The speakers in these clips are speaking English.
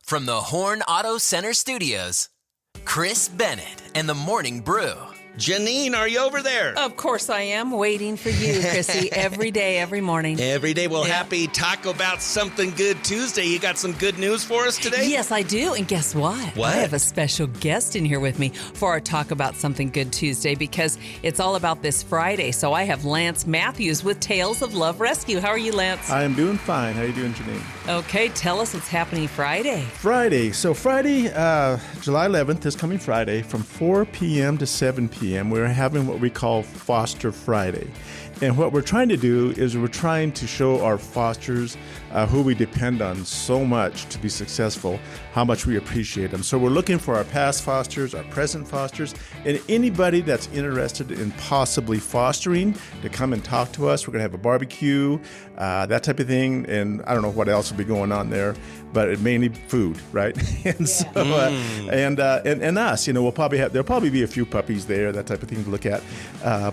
From the Horn Auto Center Studios, Chris Bennett and the Morning Brew. Janine, are you over there? Of course I am, waiting for you, Chrissy, every day, every morning. Every day. Well, Yeah. Happy Taco About Something Good Tuesday. You got some good news for us today? Yes, I do. And guess what? What? I have a special guest in here with me for our Talk About Something Good Tuesday because it's all about this Friday. So I have Lance Matthews with Tales of Love Rescue. How are you, Lance? I am doing fine. How are you doing, Janine? Okay, tell us what's happening Friday. Friday. So Friday, July 11th, this coming Friday, from 4 p.m. to 7 p.m., we're having what we call Foster Friday. And what we're trying to do is we're trying to show our fosters who we depend on so much to be successful, how much we appreciate them. So we're looking for our past fosters, our present fosters, and anybody that's interested in possibly fostering to come and talk to us. We're going to have a barbecue, that type of thing, and I don't know what else will be going on there, but it mainly food, right? And so, and us, we'll probably there'll probably be a few puppies there, that type of thing to look at.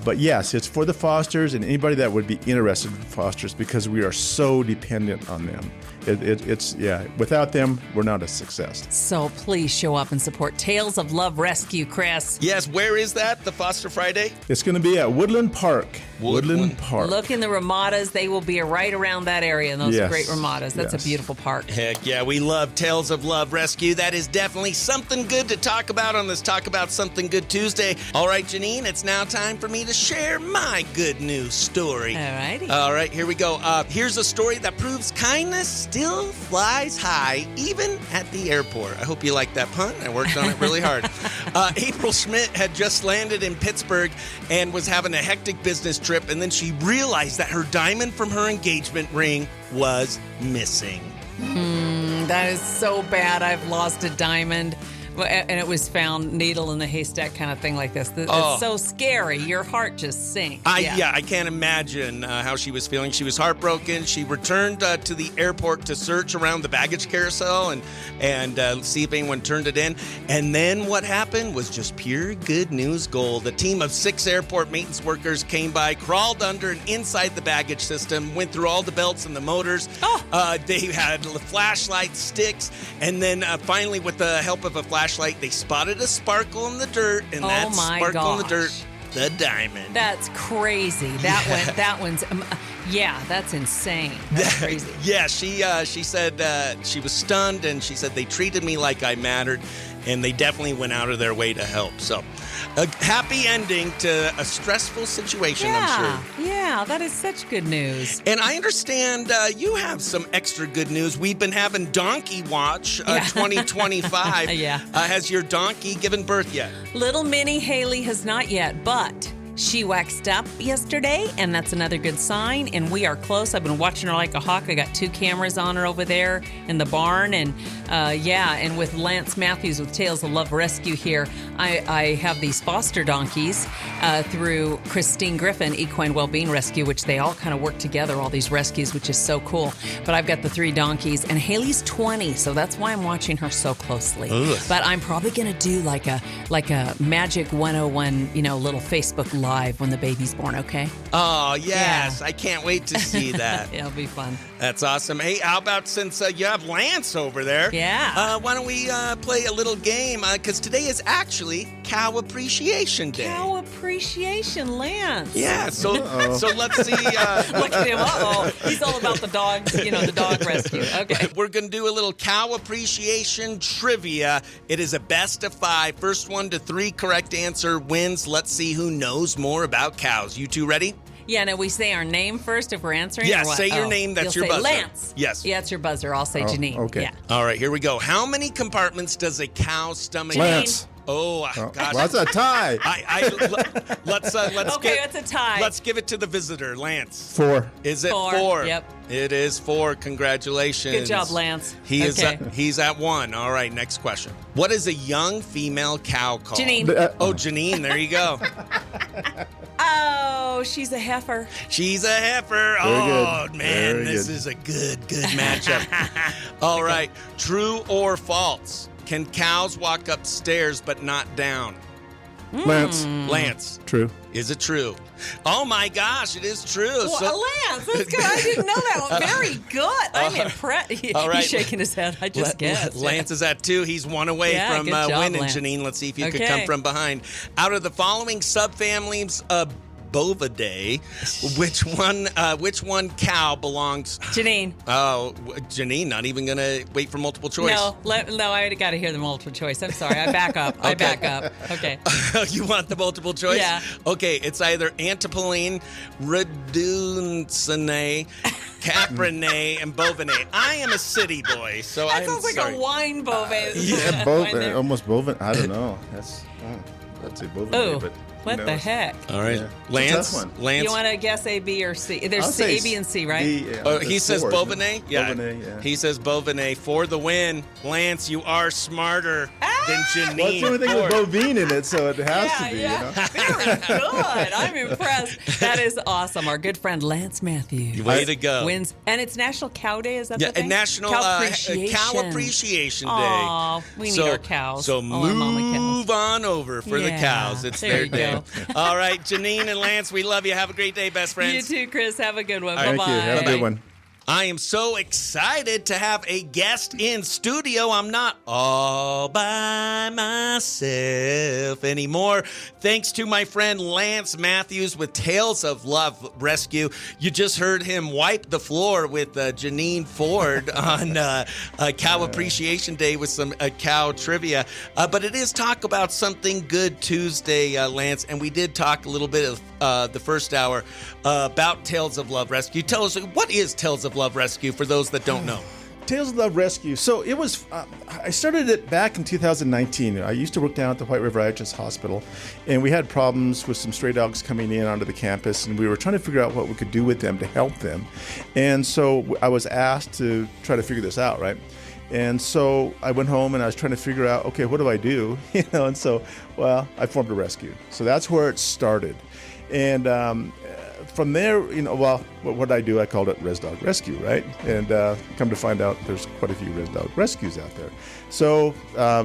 But yes, it's for the fosters and anybody that would be interested in fosters because we are so dependent on them. It's without them, we're not a success. So please show up and support Tales of Love Rescue, Chris. Yes, where is that, the Foster Friday? It's going to be at Woodland Park. Woodland Park. Look in the Ramadas. They will be right around that area, and those Yes. great Ramadas. That's Yes. a beautiful park. Heck yeah, we love Tales of Love Rescue. That is definitely something good to talk about on this Talk About Something Good Tuesday. All right, Janine, it's now time for me to share my good news story. All righty. All right, here we go. Here's a story that proves kindness still flies high, even at the airport. I hope you like that pun. I worked on it really hard. April Schmidt had just landed in Pittsburgh and was having a hectic business trip, and then she realized that her diamond from her engagement ring was missing. That is so bad. I've lost a diamond. And it was found needle in the haystack kind of thing like this. It's so scary. Your heart just sinks. I can't imagine how she was feeling. She was heartbroken. She returned to the airport to search around the baggage carousel and see if anyone turned it in. And then what happened was just pure good news gold. A team of 6 airport maintenance workers came by, crawled under and inside the baggage system, went through all the belts and the motors. They had flashlight sticks, and then finally, with the help of a flashlight, they spotted a sparkle in the dirt, and that sparkle in the dirt, the diamond. That's crazy. That one's that's insane. That's crazy. Yeah, she said she was stunned, and she said they treated me like I mattered, and they definitely went out of their way to help. So, a happy ending to a stressful situation, I'm sure. Yeah, that is such good news. And I understand you have some extra good news. We've been having Donkey Watch 2025. Has your donkey given birth yet? Little Minnie Haley has not yet, but she waxed up yesterday, and that's another good sign, and we are close. I've been watching her like a hawk. I got 2 cameras on her over there in the barn, and and with Lance Matthews with Tales of Love Rescue here, I have these foster donkeys through Christine Griffin Equine Wellbeing Rescue, which they all kind of work together, all these rescues, which is so cool. But I've got the 3 donkeys, and Haley's 20, so that's why I'm watching her so closely. Ugh. But I'm probably going to do like a Magic 101, little Facebook Live when the baby's born, okay? Oh, yes. Yeah. I can't wait to see that. It'll be fun. That's awesome. Hey, how about since you have Lance over there? Yeah. Why don't we play a little game? Because today is actually Cow Appreciation Day. Cow Appreciation, Lance. Yeah, so let's see. Look at him. He's all about the dogs, the dog rescue. Okay. We're going to do a little Cow Appreciation trivia. It is a best of 5. First 1 to 3 correct answer wins. Let's see who knows more about cows. You 2 ready? Yeah, no, we say our name first if we're answering. Yeah, or what? say your name. That's You'll your say buzzer. Lance. Yes. Yeah, it's your buzzer. I'll say Janine. Okay. Yeah. All right, here we go. How many compartments does a cow's stomach have? Lance. Oh, gosh. Well, that's a tie. Let's Okay, it's a tie. Let's give it to the visitor, Lance. 4. Is it 4? 4? Yep. It is 4. Congratulations. Good job, Lance. He's at 1. All right, next question. What is a young female cow called? Janine. Janine. There you go. Oh, she's a heifer. She's a heifer. Very good. Man, Very this good. is a good matchup. All right, true or false? Can cows walk upstairs but not down? Lance. True. Is it true? Oh my gosh, it is true. Well, Lance, that's good. I didn't know that one. Very good. I'm impressed. all right. He's shaking his head. I just guessed. Lance is at 2. He's 1 away from good job, winning, Lance. Janine. Let's see if you can Okay. come from behind. Out of the following subfamilies of Bovidae, which one cow belongs? Janine. Oh, Janine, not even going to wait for multiple choice. No, I already got to hear the multiple choice. I'm sorry. I back up. I back up. Okay. You want the multiple choice? Yeah. Okay, it's either Antipoline, Reducinae, Caprinae, and Bovinae. I am a city boy, so That I'm sounds like sorry. a wine bovine. Yeah, almost bovine. I don't know. That's a bovine. Oh, but what the heck? All right, Yeah. Lance. It's a tough one. Lance. You want to guess A, B, or C? There's I'll C, say A, B, and C, right? D, yeah, Oh, there's he says 4, isn't it? Bovinae? Yeah. Bovinae, yeah. He says Bovinae for the win. Lance, you are smarter than Janine. Well, it's the only thing with Ford. bovine in it, so it has to be, you know? Very good. I'm impressed. That is awesome. Our good friend Lance Matthews. Way to go. Wins. And it's National Cow Day, is that Yeah, the thing? National Cow Cow Appreciation Day. Aw, we need our cows. So All our mama cows. move on over for the Yeah, cows. It's there their you day. go. All right, Janine and Lance, we love you. Have a great day, best friends. You too, Chris. Have a good one. Thank Bye-bye. you. Have a good one. I am so excited to have a guest in studio. I'm not all by myself anymore. Thanks to my friend Lance Matthews with Tales of Love Rescue. You just heard him wipe the floor with Janine Ford on Cow Appreciation Day with some cow trivia. But it is Talk About Something Good Tuesday, Lance, and we did talk a little bit of the first hour about Tales of Love Rescue. Tell us, what is Tales of Love Rescue for those that don't know? Tales of Love Rescue. So it was, I started it back in 2019. I used to work down at the White River IHS Hospital, and we had problems with some stray dogs coming in onto the campus, and we were trying to figure out what we could do with them to help them. And so I was asked to try to figure this out, right? And so I went home and I was trying to figure out, okay, what do I do? And so, well, I formed a rescue. So that's where it started. And from there, what I do, I called it Res Dog Rescue, right? And come to find out, there's quite a few Res Dog Rescues out there. So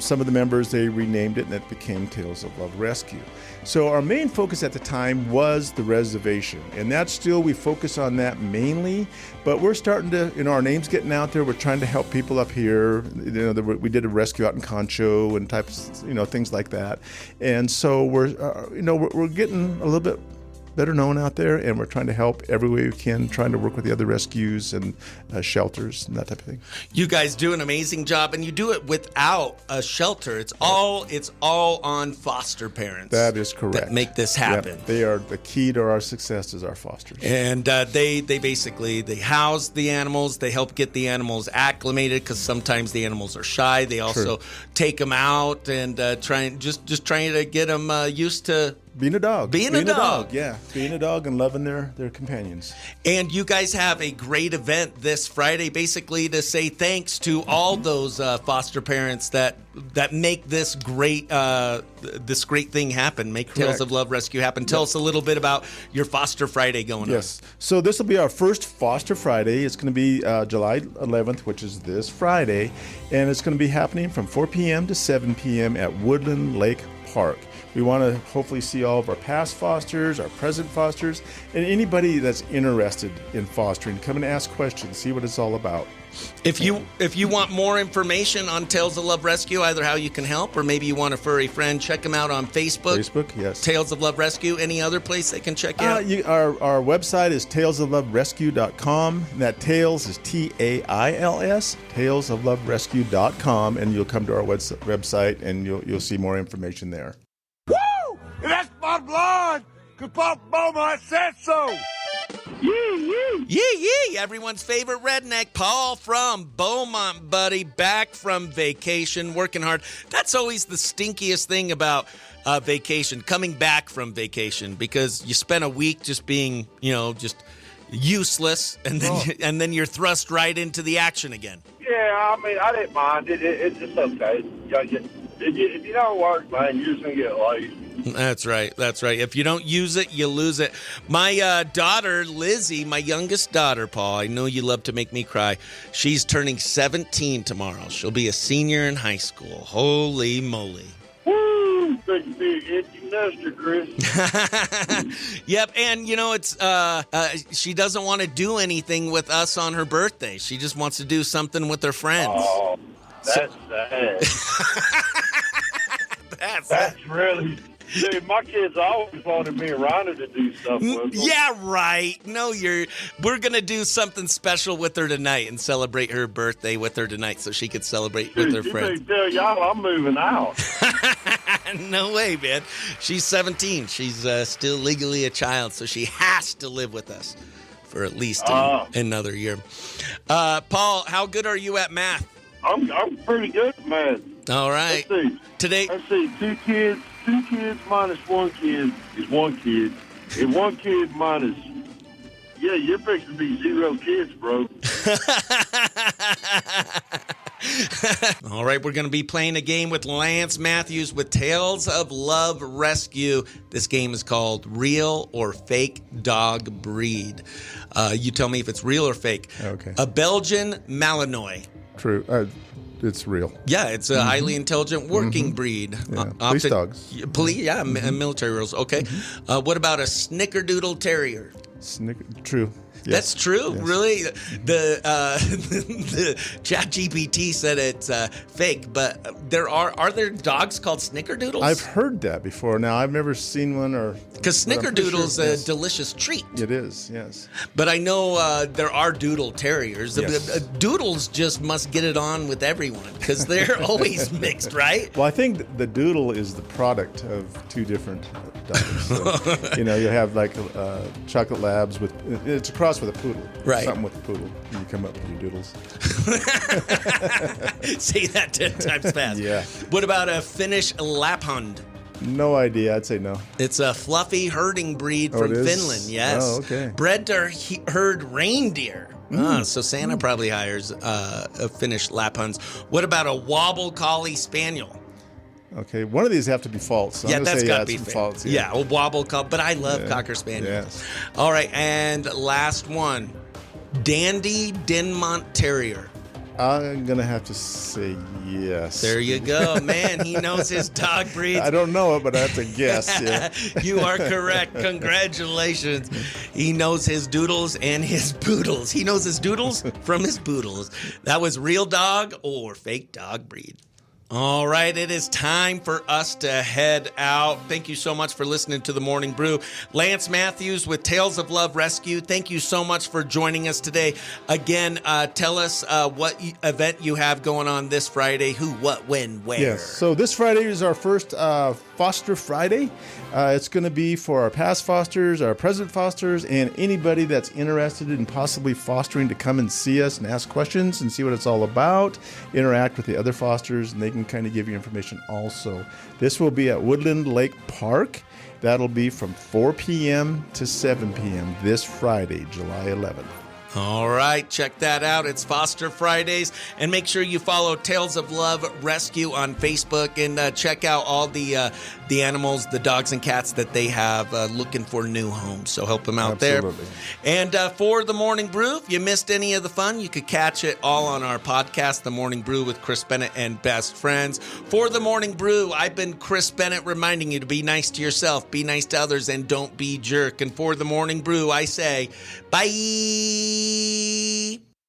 some of the members, they renamed it, and it became Tales of Love Rescue. So our main focus at the time was the reservation, and that's still, we focus on that mainly, but we're starting to, our name's getting out there. We're trying to help people up here. We did a rescue out in Concho and types, things like that. And so we're getting a little bit better known out there, and we're trying to help every way we can, trying to work with the other rescues and shelters and that type of thing. You guys do an amazing job, and you do it without a shelter. It's all on foster parents. That is correct. That make this happen. Yep. They are the key to our success as our fosters. And they basically, they house the animals. They help get the animals acclimated, because sometimes the animals are shy. They also take them out and trying to get them used to being a dog. Being a dog. Yeah. Being a dog and loving their companions. And you guys have a great event this Friday, basically to say thanks to all those foster parents that make this great thing happen, make Correct. Tales of Love Rescue happen. Tell us a little bit about your Foster Friday going on. Yes. So this will be our first Foster Friday. It's going to be July 11th, which is this Friday. And it's going to be happening from 4 p.m. to 7 p.m. at Woodland Lake Park. We want to hopefully see all of our past fosters, our present fosters, and anybody that's interested in fostering. Come and ask questions, see what it's all about. If you want more information on Tales of Love Rescue, either how you can help or maybe you want a furry friend, check them out on Facebook. Facebook, yes. Tales of Love Rescue. Any other place they can check you out? Our website is talesofloverescue.com. And that Tales is Tails, talesofloverescue.com, and you'll come to our website and you'll see more information there. Woo! That's my blood! Cause Pop Beaumont said so! Yee! Everyone's favorite redneck, Paul from Beaumont, buddy, back from vacation, working hard. That's always the stinkiest thing about vacation, coming back from vacation, because you spend a week just being, just useless, and then you're thrust right into the action again. Yeah, I mean, I didn't mind it. It's just okay. If you don't work, man, you're just going to get lazy. That's right. If you don't use it, you lose it. My daughter, Lizzie, my youngest daughter, Paul, I know you love to make me cry. She's turning 17 tomorrow. She'll be a senior in high school. Holy moly. Woo! fixing to be an empty nester, Chris. Yep, and it's she doesn't want to do anything with us on her birthday. She just wants to do something with her friends. Oh, that's sad. That's really... Dude, my kids always wanted me and Rhonda to do stuff with them. Yeah, right. No, we're going to do something special with her tonight and celebrate her birthday with her tonight so she could celebrate with her friends. You tell y'all I'm moving out. No way, man. She's 17. She's still legally a child, so she has to live with us for at least another year. Paul, how good are you at math? I'm pretty good at math. All right. Let's see. Two kids minus one kid is one kid. And one kid minus... Yeah, you're fixing to be 0 kids, bro. All right, we're going to be playing a game with Lance Matthews with Tales of Love Rescue. This game is called Real or Fake Dog Breed. You tell me if it's real or fake. Okay. A Belgian Malinois. True. It's real. Yeah, it's a highly intelligent working breed. Yeah. Police dogs. Military rules. Okay. What about a Snickerdoodle Terrier? True. That's Yes. true, Yes. really. The ChatGPT said it's fake, but are there dogs called Snickerdoodles? I've heard that before. Now I've never seen one, because Snickerdoodle's a delicious treat. It is, yes. But I know there are Doodle Terriers. Yes. Doodles just must get it on with everyone because they're always mixed, right? Well, I think the Doodle is the product of two different dogs. So, you have like chocolate labs it's a cross with a poodle. Right. Something with a poodle. And you come up with your doodles. Say that 10 times fast. Yeah. What about a Finnish Lapphund? No idea. I'd say no. It's a fluffy herding breed from it is? Finland, yes. Oh, okay. Bred to herd reindeer. So Santa probably hires a Finnish Lapphunds. What about a Wobble Collie Spaniel? Okay, one of these have to be false. So That's got to be some fake. false. Yeah, a Wobble Collie. But I love Cocker Spaniels. Yes. All right, and last one. Dandy Dinmont Terrier. I'm going to have to say yes. There you go. Man, he knows his dog breeds. I don't know it, but I have to guess. Yeah. You are correct. Congratulations. He knows his doodles and his poodles. He knows his doodles from his poodles. That was real dog or fake dog breed. All right, it is time for us to head out. Thank you so much for listening to The Morning Brew. Lance Matthews with Tales of Love Rescue, thank you so much for joining us today. Again, tell us what event you have going on this Friday, who, what, when, where. Yes, so this Friday is our first Foster Friday. It's going to be for our past fosters, our present fosters, and anybody that's interested in possibly fostering to come and see us and ask questions and see what it's all about, interact with the other fosters, and they can kind of give you information also. This will be at Woodland Lake Park. That'll be from 4 p.m. to 7 p.m. this Friday, July 11th. All right, check that out. It's Foster Fridays. And make sure you follow Tales of Love Rescue on Facebook and check out all the animals, the dogs and cats that they have looking for new homes. So help them out Absolutely. there. And for The Morning Brew, if you missed any of the fun, you could catch it all on our podcast, The Morning Brew with Chris Bennett and Best Friends. For The Morning Brew, I've been Chris Bennett reminding you to be nice to yourself, be nice to others, and don't be jerk. And for The Morning Brew, I say, bye.